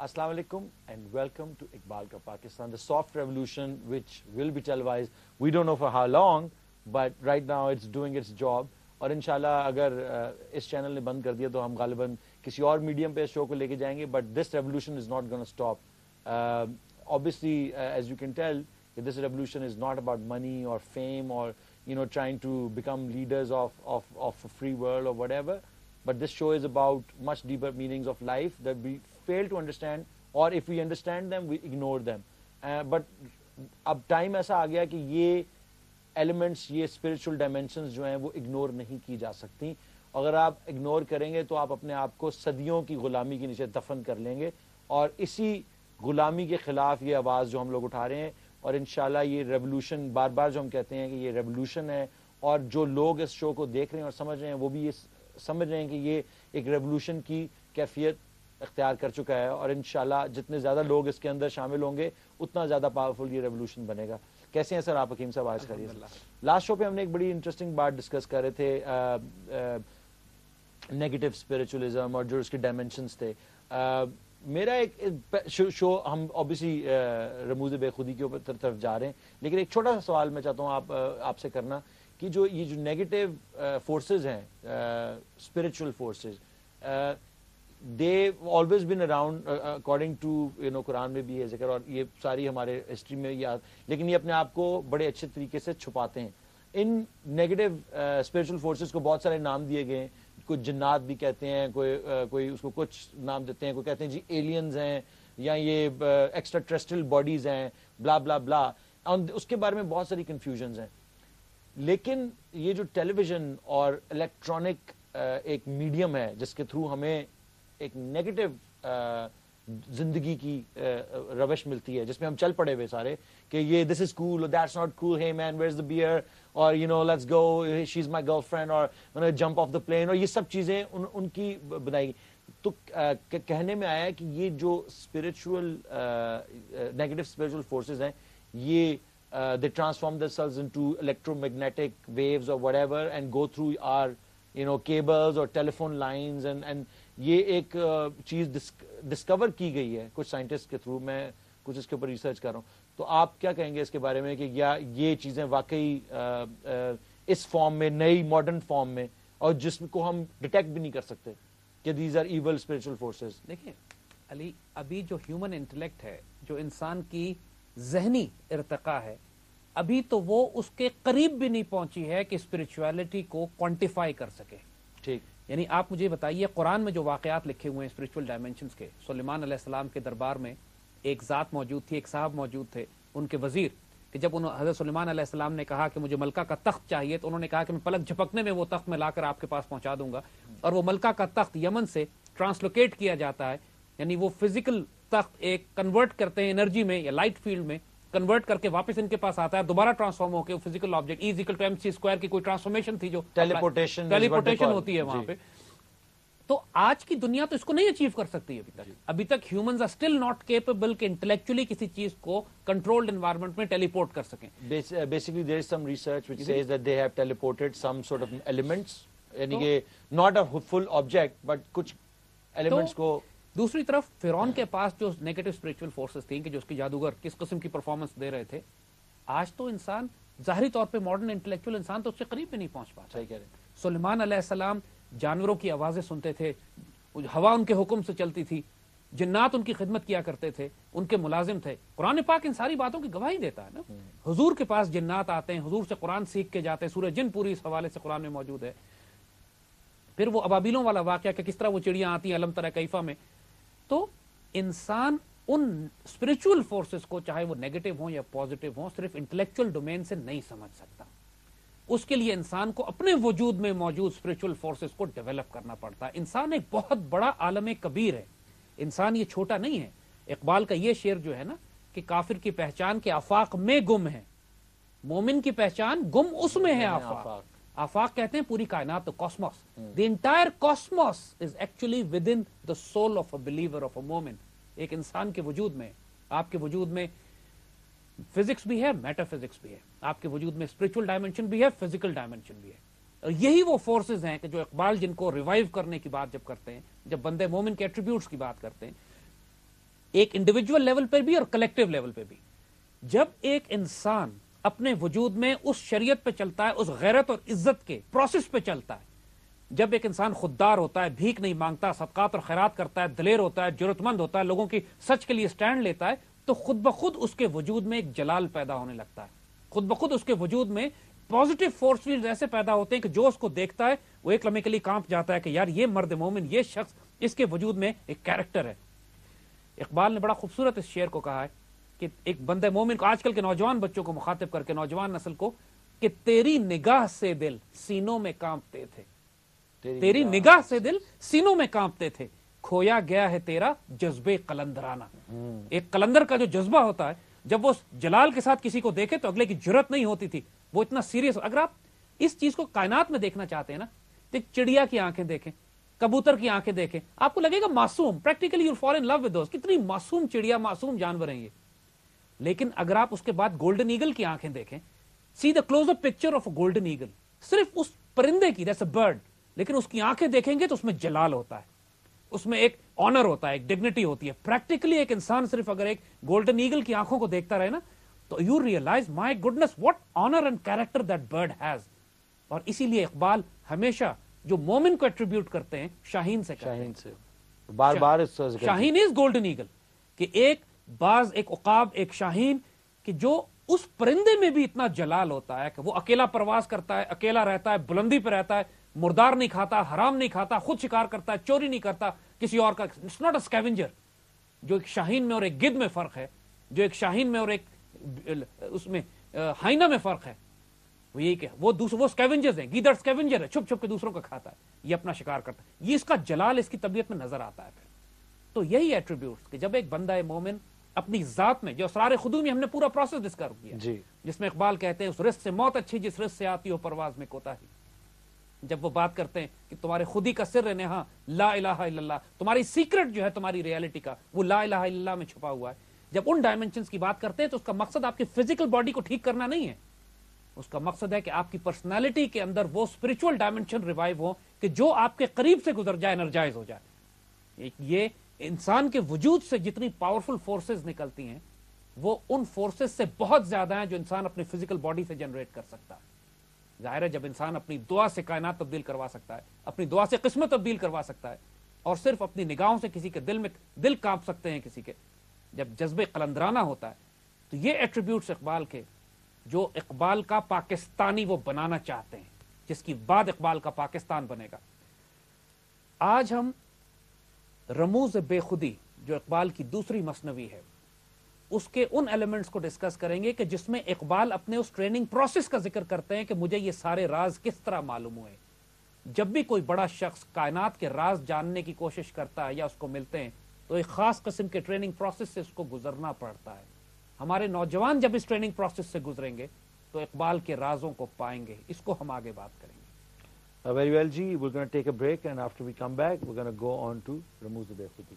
Assalamu alaikum and welcome to Iqbal Ka Pakistan, the soft revolution which will be televised. We don't know for how long, but right now it's doing its job. اور انشاءاللہ اگر اس channel نے بند کر دیا تو ہم غالباً کسی اور میڈیم پہ اس شو کو لے کے جائیں گے. But this revolution is not gonna stop. Obviously, as you can tell, this revolution is not about money or fame or trying to become leaders of a free world or whatever. But this show is about much deeper meanings of life that we fail to understand, or if we understand them, we ignore them. But اب time ایسا آ گیا کہ یہ elements, یہ spiritual dimensions جو ہیں وہ ignore نہیں کی جا سکتی. اگر آپ اگنور کریں گے تو آپ اپنے آپ کو صدیوں کی غلامی کے نیچے دفن کر لیں گے. اور اسی غلامی کے خلاف یہ آواز جو ہم لوگ اٹھا رہے ہیں, اور انشاءاللہ یہ ریولوشن, بار بار جو ہم کہتے ہیں کہ یہ ریولوشن ہے, اور جو لوگ اس شو کو دیکھ رہے ہیں اور سمجھ رہے ہیں وہ بھی یہ سمجھ رہے ہیں کہ یہ ایک ریولوشن کی کیفیت اختیار کر چکا ہے. اور انشاءاللہ جتنے زیادہ لوگ اس کے اندر شامل ہوں گے اتنا زیادہ پاورفل یہ ریولوشن بنے گا. کیسے ہیں سر آپ حکیم صاحب؟ آج خیریت. لاسٹ شو پہ ہم نے ایک بڑی انٹرسٹنگ بات ڈسکس کر رہے تھے, نیگیٹو اسپرچولیزم اور جو اس کے ڈائمینشنس تھے. میرا ایک شو ہم اوبیسلی رموز بے خودی کے اوپر طرف جا رہے ہیں, لیکن ایک چھوٹا سا سوال میں چاہتا ہوں آپ سے کرنا کہ یہ جو نیگیٹو فورسز ہیں, spiritual forces, they've always been around according to قرآن میں بھی ہے ذکر, اور یہ ساری ہمارے ہسٹری میں یاد, لیکن یہ اپنے آپ کو بڑے اچھے طریقے سے چھپاتے ہیں. ان نیگیٹو اسپرچل فورسز کو بہت سارے نام دیے گئے ہیں. کوئی جنات بھی کہتے ہیں, کوئی اس کو کچھ نام دیتے ہیں, کوئی کہتے ہیں جی ایلینز ہیں, یا یہ ایکسٹرا ٹریسٹریل باڈیز ہیں, بلا بلا بلا. اس کے بارے میں بہت ساری کنفیوژنز ہیں. لیکن یہ جو ٹیلی ویژن اور الیکٹرانک ایک میڈیم ہے جس کے تھرو ہمیں ایک نیگیٹو زندگی کی روش ملتی ہے, جس میں ہم چل پڑے ہوئے سارے کہ یہ this is cool, that's not cool, hey man where's the beer, اور let's go, she's my girlfriend, اور jump off the plane, اور یہ سب چیزیں ان کی بنائی گئی. تو کہنے میں آیا کہ یہ جو اسپرچل نیگیٹو اسپرچل فورسز ہیں, یہ they transform themselves into electromagnetic waves or whatever and go through our cables or telephone lines and یہ ایک چیز ڈسکور کی گئی ہے کچھ سائنٹسٹ کے تھرو. میں کچھ اس کے اوپر ریسرچ کر رہا ہوں, تو آپ کیا کہیں گے اس کے بارے میں کہ یہ چیزیں واقعی اس فارم میں, نئی ماڈرن فارم میں, اور جس کو ہم ڈیٹیکٹ بھی نہیں کر سکتے کہ these are evil spiritual forces. دیکھیں علی, ابھی جو ہیومن انٹلیکٹ ہے, جو انسان کی ذہنی ارتقاء ہے, ابھی تو وہ اس کے قریب بھی نہیں پہنچی ہے کہ اسپرچولیٹی کو کوانٹیفائی کر سکے. ٹھیک, یعنی آپ مجھے بتائیے, قرآن میں جو واقعات لکھے ہوئے ہیں اسپرچول ڈائمینشنز کے, سلیمان علیہ السلام کے دربار میں ایک ذات موجود تھی, ایک صاحب موجود تھے, ان کے وزیر, کہ جب حضرت سلیمان علیہ السلام نے کہا کہ مجھے ملکہ کا تخت چاہیے, تو انہوں نے کہا کہ میں پلک جھپکنے میں وہ تخت میں لا کر آپ کے پاس پہنچا دوں گا. اور وہ ملکہ کا تخت یمن سے ٹرانسلوکیٹ کیا جاتا ہے, یعنی وہ فزیکل تخت ایک کنورٹ کرتے ہیں انرجی میں یا لائٹ فیلڈ میں, کنورٹ کر کے واپس ان کے پاس آتا ہے, دوبارہ ٹرانسفارم ہو کے فزیکل آبجیکٹ E=mc² کی کوئی ٹرانسفارمیشن تھی, جو ٹیلیپورٹیشن ہوتی ہے وہاں پہ. تو آج کی دنیا تو اس کو نہیں اچیو کر سکتی ابھی تک humans are still not capable کہ انٹلیکچولی کسی چیز کو کنٹرولڈ انوائرمنٹ میں ٹیلی پورٹ کر سکیں. Basically there is some research which says that they have teleported some sort of elements, یعنی کہ not a full object but کچھ elements کو. دوسری طرف فرعون کے پاس جو نیگیٹو اسپرچول فورسز تھیں کہ جو اس کی جادوگر کس قسم کی پرفارمنس دے رہے تھے, آج تو انسان ظاہری طور پہ ماڈرن انٹلیکچوئل انسان تو اس سے قریب بھی نہیں پہنچ پاتا. صحیح کہہ رہے ہیں. سلیمان علیہ السلام جانوروں کی آوازیں سنتے تھے, ہوا ان کے حکم سے چلتی تھی, جنات ان کی خدمت کیا کرتے تھے, ان کے ملازم تھے. قرآن پاک ان ساری باتوں کی گواہی دیتا ہے نا. حضور کے پاس جنات آتے ہیں, حضور سے قرآن سیکھ کے جاتے ہیں, سورہ جن پوری اس حوالے سے قرآن میں موجود ہے. پھر وہ ابابیلوں والا واقعہ کہ کس طرح وہ چڑیاں آتی ہیں علم تر کیفا میں. تو انسان ان اسپرچول فورسز کو, چاہے وہ نیگیٹو ہوں یا پازیٹو ہوں, صرف انٹلیکچوئل ڈومین سے نہیں سمجھ سکتا. اس کے لیے انسان کو اپنے وجود میں موجود اسپرچول فورسز کو ڈیولپ کرنا پڑتا ہے. انسان ایک بہت بڑا عالم کبیر ہے, انسان یہ چھوٹا نہیں ہے. اقبال کا یہ شعر جو ہے نا کہ کافر کی پہچان کے آفاق میں گم ہے, مومن کی پہچان گم اس میں ہے آفاق. آفاق کہتے ہیں پوری کائنات, تو cosmos. The entire cosmos is actually within the soul of a believer, of a مومن. ایک انسان کے وجود میں, آپ کے وجود میں فزکس بھی ہے, میٹا فزکس بھی ہے, آپ کے وجود میں اسپرچول ڈائمینشن بھی ہے, فزیکل ڈائمینشن بھی ہے. اور یہی وہ فورسز ہیں کہ جو اقبال جن کو ریوائیو کرنے کی بات جب کرتے ہیں, جب بندے مومن کے ایٹریبیوٹس کی بات کرتے ہیں, ایک انڈیویجول لیول پہ بھی اور کلیکٹیو لیول پہ بھی. جب ایک انسان اپنے وجود میں اس شریعت پہ چلتا ہے, اس غیرت اور عزت کے پروسیس پہ چلتا ہے, جب ایک انسان خوددار ہوتا ہے, بھیک نہیں مانگتا, صدقات اور خیرات کرتا ہے, دلیر ہوتا ہے, جرأت مند ہوتا ہے, لوگوں کی سچ کے لیے سٹینڈ لیتا ہے, تو خود بخود اس کے وجود میں ایک جلال پیدا ہونے لگتا ہے. خود بخود اس کے وجود میں پازیٹیو فورس فیلڈ ایسے پیدا ہوتے ہیں کہ جو اس کو دیکھتا ہے وہ ایک لمحے کے لیے کانپ جاتا ہے کہ یار یہ مرد مومن, یہ شخص, اس کے وجود میں ایک کیریکٹر ہے. اقبال نے بڑا خوبصورت اس شعر کو کہا ہے کہ ایک بندہ مومن کو, آج کل کے نوجوان بچوں کو مخاطب کر کے, نوجوان نسل کو, کہ تیری نگاہ سے دل سینوں میں کانپتے تھے, تیری نگاہ سے دل سینوں میں کانپتے تھے, کھویا گیا ہے تیرا جذبے قلندرانہ. ایک قلندر کا جو جذبہ ہوتا ہے, جب وہ جلال کے ساتھ کسی کو دیکھے تو اگلے کی جرأت نہیں ہوتی تھی, وہ اتنا سیریس. اگر آپ اس چیز کو کائنات میں دیکھنا چاہتے ہیں نا, تو ایک چڑیا کی آنکھیں دیکھیں, کبوتر کی آنکھیں دیکھیں, آپ کو لگے گا معصوم, practically you fall in love with those, کتنی معصوم چڑیا, معصوم جانور ہیں یہ. لیکن اگر آپ اس کے بعد گولڈن ایگل کی آنکھیں دیکھیں, see the close up picture of a golden eagle, صرف اس پرندے کی, دیٹس اے برڈ, لیکن اس کی آنکھیں دیکھیں گے تو اس میں جلال ہوتا ہے, اس میں ایک آنر ہوتا ہے, ایک ڈگنیٹی ہوتی ہے. پریکٹیکلی ایک انسان صرف اگر ایک گولڈن ایگل کی آنکھوں کو دیکھتا رہے نا, تو you realise my goodness what honour and character that bird has. اور اسی لیے اقبال ہمیشہ جو مومن کو ایٹریبیوٹ کرتے ہیں شاہین سے کرتے ہیں, بار بار شاہین از گولڈن ایگل, کہ ایک باز, ایک عقاب, ایک شاہین, کہ جو اس پرندے میں بھی اتنا جلال ہوتا ہے کہ وہ اکیلا پرواز کرتا ہے, اکیلا رہتا ہے, بلندی پہ رہتا ہے, مردار نہیں کھاتا, حرام نہیں کھاتا, خود شکار کرتا ہے, چوری نہیں کرتا کسی اور کا. It's not a scavenger. جو ایک شاہین میں اور ایک گدھ میں فرق ہے, جو ایک شاہین میں اور ایک اس میں ہائنا میں فرق ہے, وہ یہی کہ وہ اسکیونجرز ہیں, گیدڑ اسکیونجر ہے, چھپ چھپ کے دوسروں کا کھاتا ہے, یہ اپنا شکار کرتا ہے. یہ اس کا جلال اس کی طبیعت میں نظر آتا ہے. پھر تو یہی ایٹریبیوٹس کہ جب ایک بندہ مومن اپنی ذات میں, جو اسرار خودی میں ہم نے پورا پروسیس ڈسکرب کیا, جس میں اقبال کہتے ہیں اس رزق سے موت اچھی جس رزق سے آتی ہو پرواز میں کوتاہی. جب وہ بات کرتے ہیں کہ تمہارے خودی کا سر نہاں لا الہ الا اللہ, تمہاری سیکرٹ جو ہے تمہاری ریالٹی کا وہ لا الہ الا اللہ میں چھپا ہوا ہے. جب ان ڈائمنشنز کی بات کرتے ہیں تو اس کا مقصد آپ کی فزیکل باڈی کو ٹھیک کرنا نہیں ہے, اس کا مقصد ہے کہ آپ کی پرسنالٹی کے اندر وہ اسپرچول ڈائمنشن ریوائیو ہو کہ جو آپ کے قریب سے گزر جائے, انرجائز ہو جائے. یہ انسان کے وجود سے جتنی پاورفل فورسز نکلتی ہیں وہ ان فورسز سے بہت زیادہ ہیں جو انسان اپنی فزیکل باڈی سے جنریٹ کر سکتا ہے. ظاہر ہے جب انسان اپنی دعا سے کائنات تبدیل کروا سکتا ہے, اپنی دعا سے قسمت تبدیل کروا سکتا ہے, اور صرف اپنی نگاہوں سے کسی کے دل کانپ سکتے ہیں کسی کے, جب جذبے قلندرانہ ہوتا ہے, تو یہ ایٹریبیوٹس اقبال کے جو اقبال کا پاکستانی وہ بنانا چاہتے ہیں, جس کی بعد اقبال کا پاکستان بنے گا. آج ہم رموز بے خودی جو اقبال کی دوسری مثنوی ہے اس کے ان ایلیمنٹس کو ڈسکس کریں گے کہ جس میں اقبال اپنے اس ٹریننگ پروسیس کا ذکر کرتے ہیں کہ مجھے یہ سارے راز کس طرح معلوم ہوئے. جب بھی کوئی بڑا شخص کائنات کے راز جاننے کی کوشش کرتا ہے یا اس کو ملتے ہیں تو ایک خاص قسم کے ٹریننگ پروسیس سے اس کو گزرنا پڑتا ہے. ہمارے نوجوان جب اس ٹریننگ پروسیس سے گزریں گے تو اقبال کے رازوں کو پائیں گے. اس کو ہم آگے بات کریں گے. Very well, Ji. We're going to take a break, and after we come back, we're going to go on to Ramuz Bey Khudi.